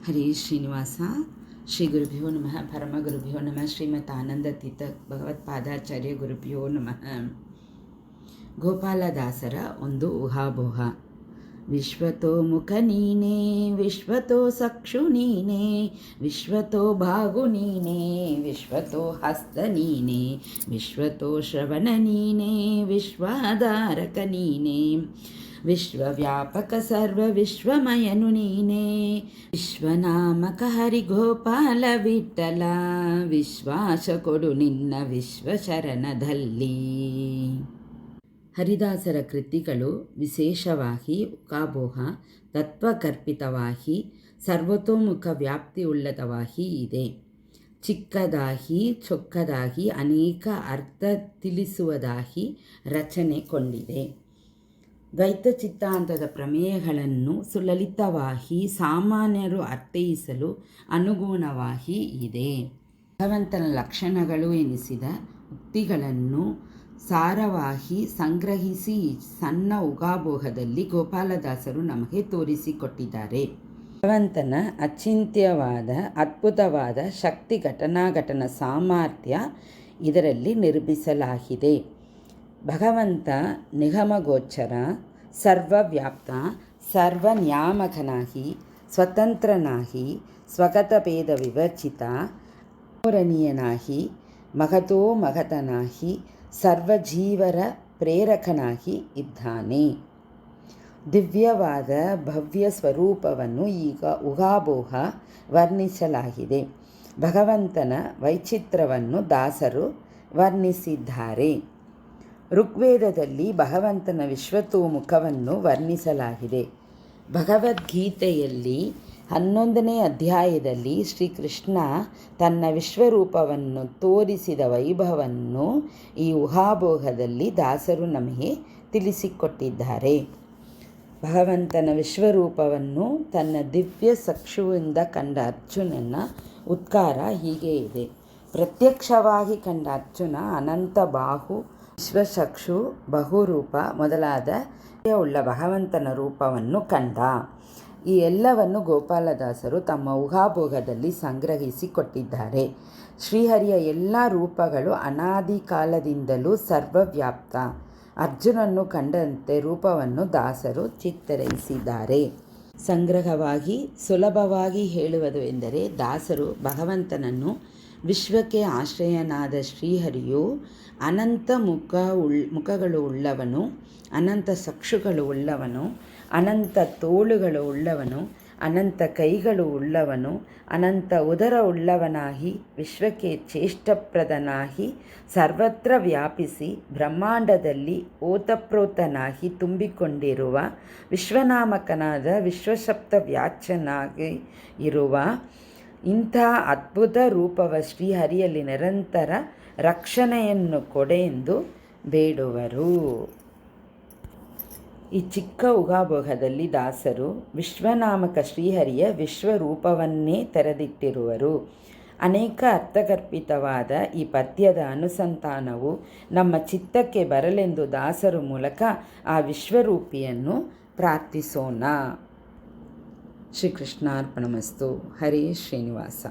ಹರೇ ಶ್ರೀನಿವಾಸ. ಶ್ರೀ ಗುರುಭ್ಯೋ ನಮಃ. ಪರಮಗುರುಭ್ಯೋ ನಮಃ. ಶ್ರೀಮತ್ ಆನಂದತೀರ್ಥ ಭಗವತ್ಪಾದಾಚಾರ್ಯ ಗುರುಭ್ಯೋ ನಮಃ. ಗೋಪಾಲದಾಸರ ಒಂದು ಊಹಾಪೋಹ. ವಿಶ್ವತೋ ಮುಖ ನೀನೇ, ವಿಶ್ವತೋ ಸಕ್ಷು ನೀನೇ, ವಿಶ್ವತೋ ಬಾಹು ನೀನೇ, ವಿಶ್ವತೋ ಹಸ್ತ ನೀನೇ, ವಿಶ್ವತೋ ಶ್ರವಣ ನೀನೇ, ವಿಶ್ವಾಧಾರಕ ನೀನೇ, ವಿಶ್ವವ್ಯಾಪಕ ಸರ್ವ ವಿಶ್ವಮಯನು ನೀನೇ, ವಿಶ್ವನಾಮಕ ಹರಿಗೋಪಾಲ ವಿಠಲ, ವಿಶ್ವಾಸ ಕೊಡು ನಿನ್ನ ವಿಶ್ವಶರಣದಲ್ಲಿ. ಹರಿದಾಸರ ಕೃತಿಗಳು ವಿಶೇಷವಾಗಿ ಉಕಾಬೋಹ ತತ್ವಕಲ್ಪಿತವಾಗಿ ಸರ್ವತೋಮುಖ ವ್ಯಾಪ್ತಿಯುಳ್ಳತವಾಗಿ ಇದೆ. ಚಿಕ್ಕದಾಗಿ ಚೊಕ್ಕದಾಗಿ ಅನೇಕ ಅರ್ಥ ತಿಳಿಸುವುದಾಗಿ ರಚನೆಗೊಂಡಿದೆ. ದ್ವೈತ ಸಿದ್ಧಾಂತದ ಪ್ರಮೇಯಗಳನ್ನು ಸುಲಲಿತವಾಗಿ ಸಾಮಾನ್ಯರು ಅರ್ಥೈಸಲು ಅನುಗುಣವಾಗಿ ಇದೆ. ಭಗವಂತನ ಲಕ್ಷಣಗಳು ಎನಿಸಿದ ಉಕ್ತಿಗಳನ್ನು ಸಾರವಾಗಿ ಸಂಗ್ರಹಿಸಿ ಸಣ್ಣ ಉಗಾಬೋಹದಲ್ಲಿ ಗೋಪಾಲದಾಸರು ನಮಗೆ ತೋರಿಸಿಕೊಟ್ಟಿದ್ದಾರೆ. ಭಗವಂತನ ಅಚಿಂತ್ಯವಾದ ಅದ್ಭುತವಾದ ಶಕ್ತಿ ಘಟನಾಘಟನ ಸಾಮರ್ಥ್ಯ ಇದರಲ್ಲಿ ನಿರ್ಮಿಸಲಾಗಿದೆ. ಭಗವಂತ ನಿಗಮಗೋಚರ, ಸರ್ವವ್ಯಾಪ್ತ, ಸರ್ವನ್ಯಾಮಕನಾಗಿ, ಸ್ವತಂತ್ರನಾಗಿ, ಸ್ವಗತ ಭೇದ ವಿವರ್ಜಿತ, ಅಪೂರಣೀಯನಾಗಿ, ಮಹತೋ ಮಹತನಾಗಿ, ಸರ್ವಜೀವರ ಪ್ರೇರಕನಾಗಿ ಇದ್ದಾನೆ. ದಿವ್ಯವಾದ ಭವ್ಯ ಸ್ವರೂಪವನ್ನು ಈಗ ಉಗಾಬೋಹ ವರ್ಣಿಸಲಾಗಿದೆ. ಭಗವಂತನ ವೈಚಿತ್ರ್ಯವನ್ನು ದಾಸರು ವರ್ಣಿಸಿದ್ದಾರೆ. ಋಗ್ವೇದದಲ್ಲಿ ಭಗವಂತನ ವಿಶ್ವತೋಮುಖವನ್ನು ವರ್ಣಿಸಲಾಗಿದೆ. ಭಗವದ್ಗೀತೆಯಲ್ಲಿ 11ನೇ ಅಧ್ಯಾಯದಲ್ಲಿ ಶ್ರೀಕೃಷ್ಣ ತನ್ನ ವಿಶ್ವರೂಪವನ್ನು ತೋರಿಸಿದ ವೈಭವವನ್ನು ಈ ಊಹಾಬೋಹದಲ್ಲಿ ದಾಸರು ನಮಗೆ ತಿಳಿಸಿಕೊಟ್ಟಿದ್ದಾರೆ. ಭಗವಂತನ ವಿಶ್ವರೂಪವನ್ನು ತನ್ನ ದಿವ್ಯ ಚಕ್ಷುವಿಂದ ಕಂಡ ಅರ್ಜುನನ ಉದ್ಗಾರ ಹೀಗೆ ಇದೆ. ಪ್ರತ್ಯಕ್ಷವಾಗಿ ಕಂಡ ಅರ್ಜುನ ಅನಂತ ಬಾಹು, ವಿಶ್ವಚಕ್ಷು, ಬಹುರೂಪ ಮೊದಲಾದ ಉಳ್ಳ ಭಗವಂತನ ರೂಪವನ್ನು ಕಂಡ. ಈ ಎಲ್ಲವನ್ನು ಗೋಪಾಲದಾಸರು ತಮ್ಮ ಊಹಾಬೋಹದಲ್ಲಿ ಸಂಗ್ರಹಿಸಿ ಕೊಟ್ಟಿದ್ದಾರೆ. ಶ್ರೀಹರಿಯ ಎಲ್ಲ ರೂಪಗಳು ಅನಾದಿ ಕಾಲದಿಂದಲೂ ಸರ್ವವ್ಯಾಪ್ತ. ಅರ್ಜುನನ್ನು ಕಂಡಂತೆ ರೂಪವನ್ನು ದಾಸರು ಚಿತ್ರಿಸಿದ್ದಾರೆ. ಸಂಗ್ರಹವಾಗಿ ಸುಲಭವಾಗಿ ಹೇಳುವುದು ಎಂದರೆ ದಾಸರು ಭಗವಂತನನ್ನು ವಿಶ್ವಕ್ಕೆ ಆಶ್ರಯನಾದ ಶ್ರೀಹರಿಯು ಅನಂತ ಮುಖಗಳು ಉಳ್ಳವನು, ಅನಂತ ಚಕ್ಷುಗಳು ಉಳ್ಳವನು, ಅನಂತ ತೋಳುಗಳು ಉಳ್ಳವನು, ಅನಂತ ಕೈಗಳು ಉಳ್ಳವನು, ಅನಂತ ಉದರ ಉಳ್ಳವನಾಗಿ, ವಿಶ್ವಕ್ಕೆ ಚೇಷ್ಟಪ್ರದನಾಗಿ, ಸರ್ವತ್ರ ವ್ಯಾಪಿಸಿ ಬ್ರಹ್ಮಾಂಡದಲ್ಲಿ ಓತಪ್ರೋತನಾಗಿ ತುಂಬಿಕೊಂಡಿರುವ, ವಿಶ್ವನಾಮಕನಾದ ವಿಶ್ವಶಬ್ದ ವ್ಯಾಚ್ಯನಾಗಿ ಇರುವ ಇಂಥ ಅದ್ಭುತ ರೂಪವ ಶ್ರೀಹರಿಯಲ್ಲಿ ನಿರಂತರ ರಕ್ಷಣೆಯನ್ನು ಕೊಡೆಂದು ಬೇಡುವರು. ಈ ಚಿಕ್ಕ ಉಗಾಬೋಹದಲ್ಲಿ ದಾಸರು ವಿಶ್ವನಾಮಕ ಶ್ರೀಹರಿಯ ವಿಶ್ವರೂಪವನ್ನೇ ತೆರೆದಿಟ್ಟಿರುವರು. ಅನೇಕ ಅರ್ಥಗರ್ಭಿತವಾದ ಈ ಪದ್ಯದ ಅನುಸಂಧಾನವು ನಮ್ಮ ಚಿತ್ತಕ್ಕೆ ಬರಲೆಂದು ದಾಸರು ಮೂಲಕ ಆ ವಿಶ್ವರೂಪಿಯನ್ನು ಪ್ರಾರ್ಥಿಸೋಣ. ಶ್ರೀಕೃಷ್ಣಾರ್ಪಣಮಸ್ತು. ಹರೇ ಶ್ರೀನಿವಾಸ.